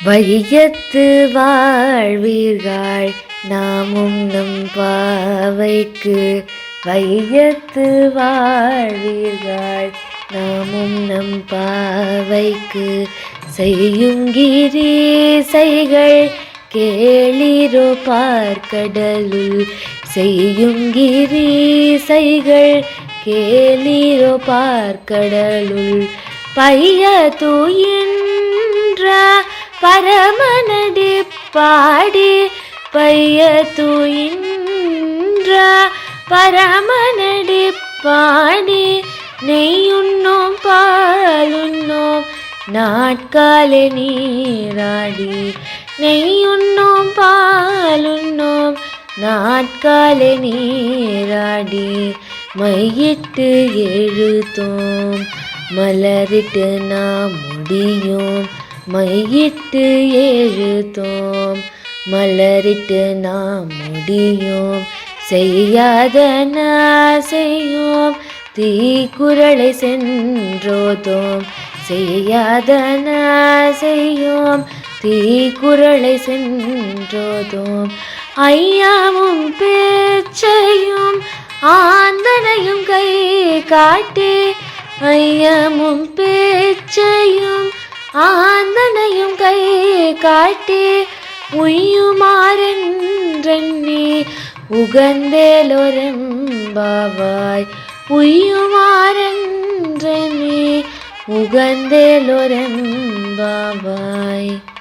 வையத்து வாழ்வீர்கள் நாமும் நம் பாவைக்கு. வையத்து வாழ்வீர்கள் நாமும் நம் பாவைக்கு. செய்யுங்கிரீசைகள் கேளிரோ பார்க்கடலுள். செய்யுங்கிரீசைகள் கேளிரோ பார்க்கடலுள். பைய தூயின்ற பரமனடி பாடி. பைய தூயின்ற பரமனடி பாடி. நெய்யுண்ணோம் பாலுண்ணோம் நாட்காலே நீராடி. நெய்யுண்ணோம் பாலுண்ணோம் நாட்காலே நீராடி. மையிட்டு எழுத்தோம் மலரிட்டு நாம் முடியோம். மையிட்டு எழுத்தோம் மலரிட்டு நாம் முடியோம். செய்யாதன செய்யோம் தீக்குறளை சென்றோதோம். செய்யாதன செய்யோம் தீக்குறளை சென்றோதோம். ஐயாவும் பேச்சையும் ஆந்தனையும் கை காட்டி. ஐயமும் பேச்சையும் ஆந்தனையும் கை காட்டி. உய்யுமாறென்றெண்ணி உகந்தேலொரெம்பாவாய். உய்யுமாறென்றெண்ணி உகந்தேலொரெம்பாவாய்.